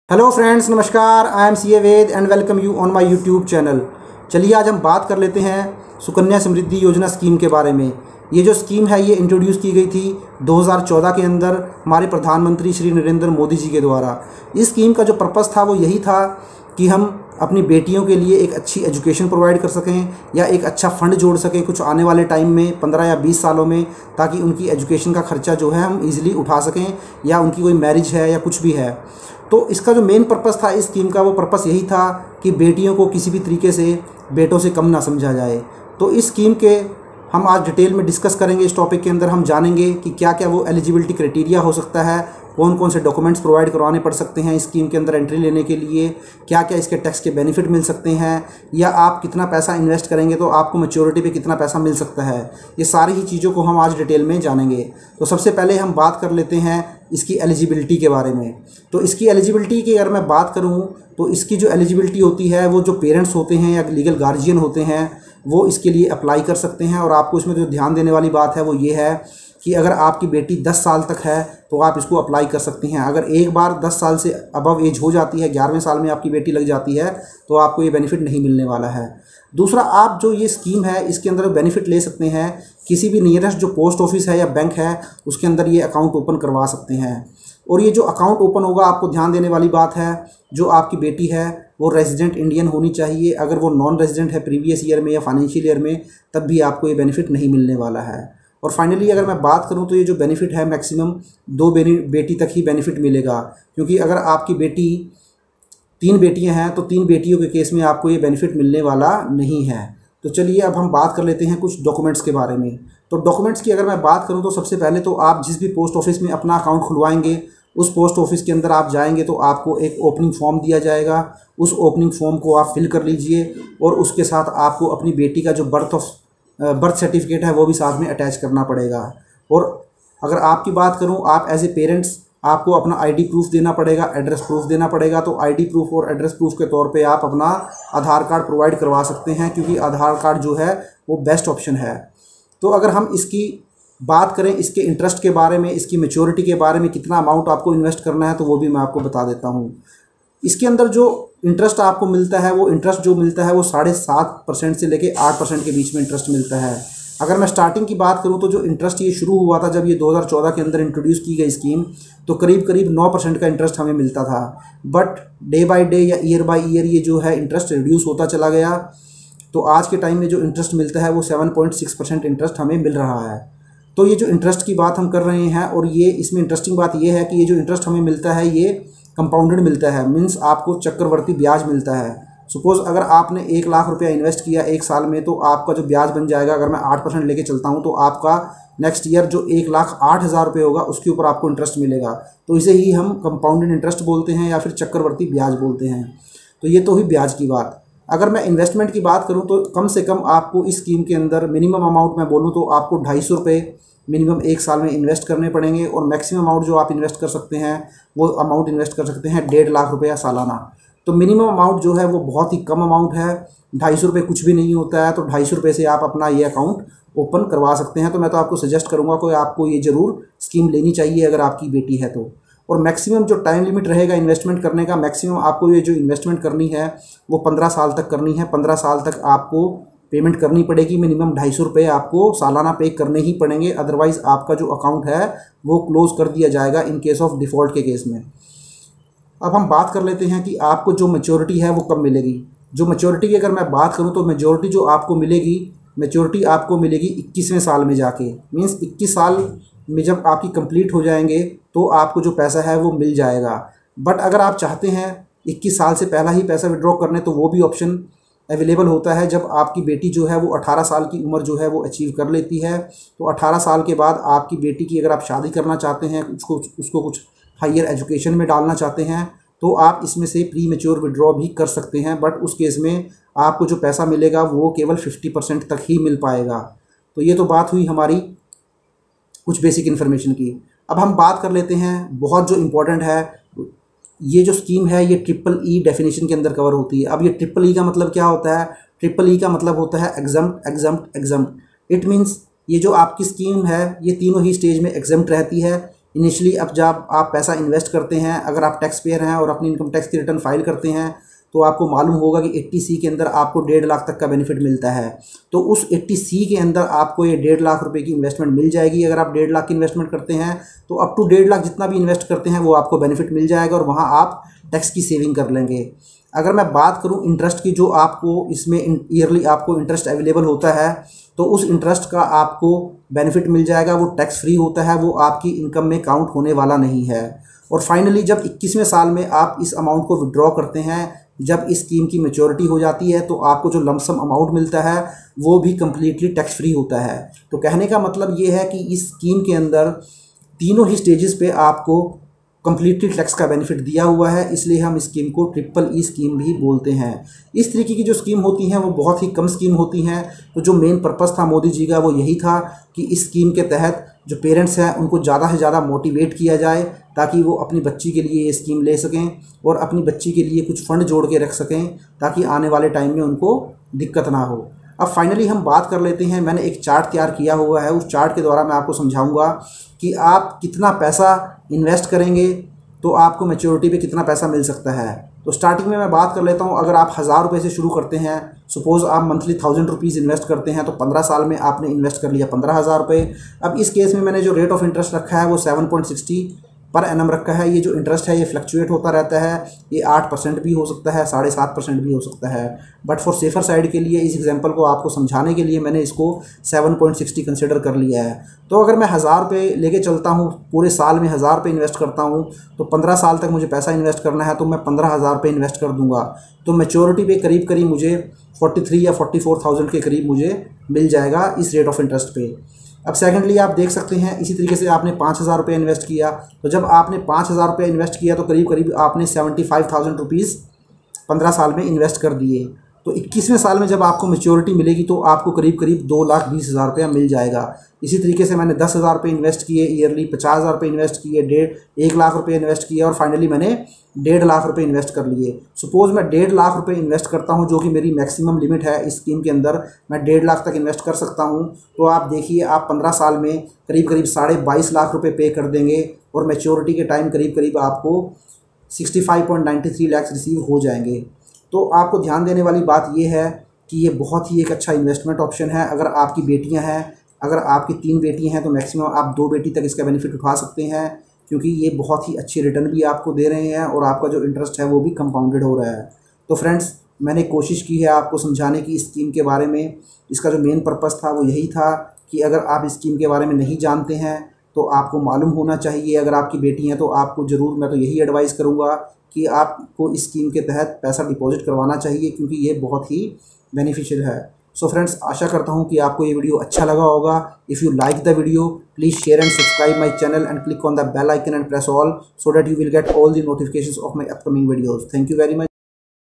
Hello friends, नमस्कार। I am C A Ved and welcome you on my YouTube channel. चलिए आज हम बात कर लेते हैं सुकन्या समृद्धि योजना स्कीम के बारे में। ये जो स्कीम है ये इंट्रोड्यूस की गई थी 2014 के अंदर हमारे प्रधानमंत्री श्री नरेंद्र मोदी जी के द्वारा। इस स्कीम का जो पर्पस था वो यही था कि हम अपनी बेटियों के लिए एक अच्छी एजुकेशन प्रोवाइड कर सकें या एक अच्छा फ़ंड जोड़ सकें कुछ आने वाले टाइम में 15 या 20 सालों में, ताकि उनकी एजुकेशन का ख़र्चा जो है हम इजीली उठा सकें, या उनकी कोई मैरिज है या कुछ भी है। तो इसका जो मेन पर्पस था इस स्कीम का, वो पर्पस यही था कि बेटियों को किसी भी तरीके से बेटों से कम ना समझा जाए। तो इस स्कीम के हम आज डिटेल में डिस्कस करेंगे। इस टॉपिक के अंदर हम जानेंगे कि क्या क्या वो एलिजिबिलिटी क्राइटेरिया हो सकता है, कौन कौन से डॉक्यूमेंट्स प्रोवाइड करवाने पड़ सकते हैं इस स्कीम के अंदर एंट्री लेने के लिए, क्या क्या इसके टैक्स के बेनिफिट मिल सकते हैं, या आप कितना पैसा इन्वेस्ट करेंगे तो आपको मैच्योरिटी पे कितना पैसा मिल सकता है। ये सारी ही चीज़ों को हम आज डिटेल में जानेंगे। तो सबसे पहले हम बात कर लेते हैं इसकी एलिजिबिलिटी के बारे में। तो इसकी एलिजिबिलिटी की अगर मैं बात करूँ तो इसकी जो एलिजिबिलिटी होती है वो जो पेरेंट्स होते हैं या लीगल गार्जियन होते हैं वो इसके लिए अप्लाई कर सकते हैं। और आपको इसमें जो ध्यान देने वाली बात है वो ये है कि अगर आपकी बेटी 10 साल तक है तो आप इसको अप्लाई कर सकती हैं। अगर एक बार 10 साल से अबव एज हो जाती है, 11वें साल में आपकी बेटी लग जाती है, तो आपको ये बेनिफिट नहीं मिलने वाला है। दूसरा, आप जो ये स्कीम है इसके अंदर बेनिफिट ले सकते हैं किसी भी नियरेस्ट जो पोस्ट ऑफिस है या बैंक है उसके अंदर ये अकाउंट ओपन करवा सकते हैं। और ये जो अकाउंट ओपन होगा, आपको ध्यान देने वाली बात है, जो आपकी बेटी है वो रेजिडेंट इंडियन होनी चाहिए। अगर वो नॉन रेजिडेंट है प्रीवियस ईयर में या फाइनेंशियल ईयर में, तब भी आपको ये बेनिफिट नहीं मिलने वाला है। और फाइनली अगर मैं बात करूं तो ये जो बेनिफिट है मैक्सिमम 2 बेटी तक ही बेनिफिट मिलेगा, क्योंकि अगर आपकी बेटी 3 बेटियां हैं तो 3 बेटियों के केस में आपको ये बेनिफिट मिलने वाला नहीं है। तो चलिए अब हम बात कर लेते हैं कुछ डॉक्यूमेंट्स के बारे में। तो डॉक्यूमेंट्स की अगर मैं बात करूं तो सबसे पहले तो आप जिस भी पोस्ट ऑफिस में अपना अकाउंट खुलवाएंगे उस पोस्ट ऑफिस के अंदर आप जाएंगे तो आपको एक ओपनिंग फॉर्म दिया जाएगा। उस ओपनिंग फॉर्म को आप फिल कर लीजिए और उसके साथ आपको अपनी बेटी का जो बर्थ सर्टिफिकेट है वो भी साथ में अटैच करना पड़ेगा। और अगर आपकी बात करूं, आप एज ए पेरेंट्स आपको अपना आईडी प्रूफ देना पड़ेगा, एड्रेस प्रूफ देना पड़ेगा। तो आईडी प्रूफ और एड्रेस प्रूफ के तौर पे आप अपना आधार कार्ड प्रोवाइड करवा सकते हैं, क्योंकि आधार कार्ड जो है वो बेस्ट ऑप्शन है। तो अगर हम इसकी बात करें इसके इंटरेस्ट के बारे में, इसकी मैच्योरिटी के बारे में, कितना अमाउंट आपको इन्वेस्ट करना है, तो वो भी मैं आपको बता देता हूँ। इसके अंदर जो इंटरेस्ट आपको मिलता है वो इंटरेस्ट जो मिलता है वो 7.5% से लेके 8% के बीच में इंटरेस्ट मिलता है। अगर मैं स्टार्टिंग की बात करूं तो जो इंटरेस्ट ये शुरू हुआ था जब ये 2014 के अंदर इंट्रोड्यूस की गई स्कीम, तो करीब 9% का इंटरेस्ट हमें मिलता था। बट डे बाय डे या ईयर बाय ईयर ये जो है इंटरेस्ट रिड्यूस होता चला गया। तो आज के टाइम में जो इंटरेस्ट मिलता है वो 7.6% इंटरेस्ट हमें मिल रहा है। तो ये जो इंटरेस्ट की बात हम कर रहे हैं, और ये इसमें इंटरेस्टिंग बात ये है कि ये जो इंटरेस्ट हमें मिलता है ये कंपाउंडेड मिलता है, मीन्स आपको चक्रवर्ती ब्याज मिलता है। सपोज़ अगर आपने 1 लाख रुपया इन्वेस्ट किया 1 साल में, तो आपका जो ब्याज बन जाएगा, अगर मैं 8% लेके चलता हूँ, तो आपका नेक्स्ट ईयर जो 1,08,000 रुपये होगा उसके ऊपर आपको इंटरेस्ट मिलेगा। तो इसे ही हम कंपाउंडेड इंटरेस्ट बोलते हैं या फिर चक्रवर्ती ब्याज बोलते हैं। तो ये तो हुई ब्याज की बात। अगर मैं इन्वेस्टमेंट की बात करूँ तो कम से कम आपको इस स्कीम के अंदर मिनिमम अमाउंट मैं बोलूँ तो आपको 250 रुपये मिनिमम 1 साल में इन्वेस्ट करने पड़ेंगे। और मैक्सिमम अमाउंट जो आप इन्वेस्ट कर सकते हैं वो अमाउंट इन्वेस्ट कर सकते हैं 1.5 लाख रुपया सालाना। तो मिनिमम अमाउंट जो है वो बहुत ही कम अमाउंट है, 250 रुपये कुछ भी नहीं होता है। तो 250 रुपये से आप अपना ये अकाउंट ओपन करवा सकते हैं। तो मैं तो आपको सजेस्ट करूँगा कि आपको ये ज़रूर स्कीम लेनी चाहिए अगर आपकी बेटी है तो। और मैक्सिमम जो टाइम लिमिट रहेगा इन्वेस्टमेंट करने का, मैक्सिमम आपको ये जो इन्वेस्टमेंट करनी है वो 15 साल तक करनी है। 15 साल तक आपको पेमेंट करनी पड़ेगी। मिनिमम 250 रुपये आपको सालाना पे करने ही पड़ेंगे, अदरवाइज़ आपका जो अकाउंट है वो क्लोज़ कर दिया जाएगा इन केस ऑफ डिफ़ॉल्ट के केस में। अब हम बात कर लेते हैं कि आपको जो मैच्योरिटी है वो कब मिलेगी। जो मैच्योरिटी की अगर मैं बात करूं तो मैच्योरिटी जो आपको मिलेगी, मैच्योरिटी आपको मिलेगी 21वें साल में जाके, मीन्स 21 साल में जब आपकी कंप्लीट हो जाएंगे तो आपको जो पैसा है वो मिल जाएगा। बट अगर आप चाहते हैं 21 साल से पहला ही पैसा विड्रॉ करने, तो वो भी ऑप्शन अवेलेबल होता है जब आपकी बेटी जो है वो 18 साल की उम्र जो है वो अचीव कर लेती है। तो 18 साल के बाद आपकी बेटी की अगर आप शादी करना चाहते हैं, उसको कुछ हायर एजुकेशन में डालना चाहते हैं, तो आप इसमें से प्री मैच्योर विड्रॉ भी कर सकते हैं। बट उस केस में आपको जो पैसा मिलेगा वो केवल 50% तक ही मिल पाएगा। तो ये तो बात हुई हमारी कुछ बेसिक इन्फॉर्मेशन की। अब हम बात कर लेते हैं बहुत जो इम्पोर्टेंट है, ये जो स्कीम है ये EEE डेफिनेशन के अंदर कवर होती है। अब ये EEE का मतलब क्या होता है? EEE का मतलब होता है exempt exempt exempt. It means ये जो आपकी स्कीम है ये तीनों ही स्टेज में एग्जम्प्ट रहती है। इनिशियली अब जब आप पैसा इन्वेस्ट करते हैं, अगर आप टैक्स पेयर हैं और अपनी इनकम टैक्स की रिटर्न फाइल करते हैं तो आपको मालूम होगा कि 80C के अंदर आपको 1.5 लाख तक का बेनिफिट मिलता है। तो उस 80C के अंदर आपको ये 1.5 लाख रुपए की इन्वेस्टमेंट मिल जाएगी। अगर आप 1.5 लाख की इन्वेस्टमेंट करते हैं तो अप टू 1.5 लाख जितना भी इन्वेस्ट करते हैं वो आपको बेनिफिट मिल जाएगा और वहाँ आप टैक्स की सेविंग कर लेंगे। अगर मैं बात करूँ इंटरेस्ट की, जो आपको इसमें ईयरली आपको इंटरेस्ट अवेलेबल होता है, तो उस इंटरेस्ट का आपको बेनिफिट मिल जाएगा। वो टैक्स फ्री होता है, वो आपकी इनकम में काउंट होने वाला नहीं है। और फाइनली जब 21वें साल में आप इस अमाउंट को विड्रॉ करते हैं, जब इस स्कीम की मैच्योरिटी हो जाती है, तो आपको जो लमसम अमाउंट मिलता है वो भी कम्प्लीटली टैक्स फ्री होता है। तो कहने का मतलब ये है कि इस स्कीम के अंदर तीनों ही स्टेजेस पे आपको कम्प्लीटली टैक्स का बेनिफिट दिया हुआ है, इसलिए हम इस स्कीम को EEE स्कीम भी बोलते हैं। इस तरीके की जो स्कीम होती हैं वो बहुत ही कम स्कीम होती हैं। तो जो मेन पर्पस था मोदी जी का वो यही था कि इस स्कीम के तहत जो पेरेंट्स हैं उनको ज़्यादा से ज़्यादा मोटिवेट किया जाए ताकि वो अपनी बच्ची के लिए ये स्कीम ले सकें और अपनी बच्ची के लिए कुछ फ़ंड जोड़ के रख सकें ताकि आने वाले टाइम में उनको दिक्कत ना हो। अब फाइनली हम बात कर लेते हैं, मैंने एक चार्ट तैयार किया हुआ है, उस चार्ट के द्वारा मैं आपको समझाऊंगा कि आप कितना पैसा इन्वेस्ट करेंगे तो आपको मैच्योरिटी पे कितना पैसा मिल सकता है। तो स्टार्टिंग में मैं बात कर लेता हूँ, अगर आप 1000 रुपये से शुरू करते हैं, सपोज़ आप मंथली 1000 रुपीज़ इन्वेस्ट करते हैं, तो 15 साल में आपने इन्वेस्ट कर लिया 15,000 रुपये। अब इस केस में मैंने जो रेट ऑफ इंटरेस्ट रखा है वो 7.60 पर एनम रखा है। ये जो इंटरेस्ट है ये फ्लक्चुएट होता रहता है, ये 8% भी हो सकता है, 7.5% भी हो सकता है। बट फॉर सेफर साइड के लिए इस एग्जांपल को आपको समझाने के लिए मैंने इसको 7.60 कंसिडर कर लिया है। तो अगर मैं 1000 रुपये लेके चलता हूँ, पूरे साल में 1000 रुपये इन्वेस्ट करता हूँ, तो 15 साल तक मुझे पैसा इन्वेस्ट करना है, तो मैं 15,000 रुपये इन्वेस्ट कर दूँगा। तो मैच्योरिटी पे करीब करीब मुझे 43 या 44,000 के करीब मुझे मिल जाएगा इस रेट ऑफ इंटरेस्ट पे। अब सेकेंडली आप देख सकते हैं, इसी तरीके से आपने 5,000 रुपये इन्वेस्ट किया, तो जब आपने 5,000 रुपये इन्वेस्ट किया तो करीब करीब आपने 75,000 रुपीज़ 15 साल में इन्वेस्ट कर दिए। तो 21वें साल में जब आपको मैच्योरिटी मिलेगी तो आपको करीब करीब 2,20,000 रुपया मिल जाएगा। इसी तरीके से मैंने 10,000 रुपये इन्वेस्ट किए ईयरली, 50,000 रुपये इन्वेस्ट किए, 1.5 लाख रुपये इन्वेस्ट किए और फाइनली मैंने 1.5 लाख रुपये इन्वेस्ट कर लिए। सपोज़ मैं 1.5 लाख रुपये इन्वेस्ट करता हूं, जो कि मेरी मैक्सिमम लिमिट है इस स्कीम के अंदर, मैं 1.5 लाख तक इन्वेस्ट कर सकता हूं। तो आप देखिए, आप 15 साल में करीब करीब 22.5 लाख रुपये पे कर देंगे और मैच्योरिटी के टाइम करीब करीब आपको 65.93 लाख रिसीव हो जाएंगे। तो आपको ध्यान देने वाली बात यह है कि ये बहुत ही एक अच्छा इन्वेस्टमेंट ऑप्शन है। अगर आपकी बेटियां हैं, अगर आपकी 3 बेटियां हैं, तो मैक्सिमम आप 2 बेटी तक इसका बेनिफिट उठा सकते हैं, क्योंकि ये बहुत ही अच्छी रिटर्न भी आपको दे रहे हैं और आपका जो इंटरेस्ट है वो भी कंपाउंडेड हो रहा है। तो फ्रेंड्स, मैंने कोशिश की है आपको समझाने की इस स्कीम के बारे में। इसका जो मेन पर्पस था वो यही था कि अगर आप इस स्कीम के बारे में नहीं जानते हैं तो आपको मालूम होना चाहिए। अगर आपकी बेटी हैं तो आपको ज़रूर, मैं तो यही एडवाइस करूँगा कि आपको इस स्कीम के तहत पैसा डिपॉजिट करवाना चाहिए, क्योंकि ये बहुत ही बेनिफिशियल है। सो फ्रेंड्स, आशा करता हूँ कि आपको ये वीडियो अच्छा लगा होगा। If you like the video, please share and subscribe my channel and click on the bell icon and press all, so that you will get all the notifications of my upcoming videos. Thank you very much.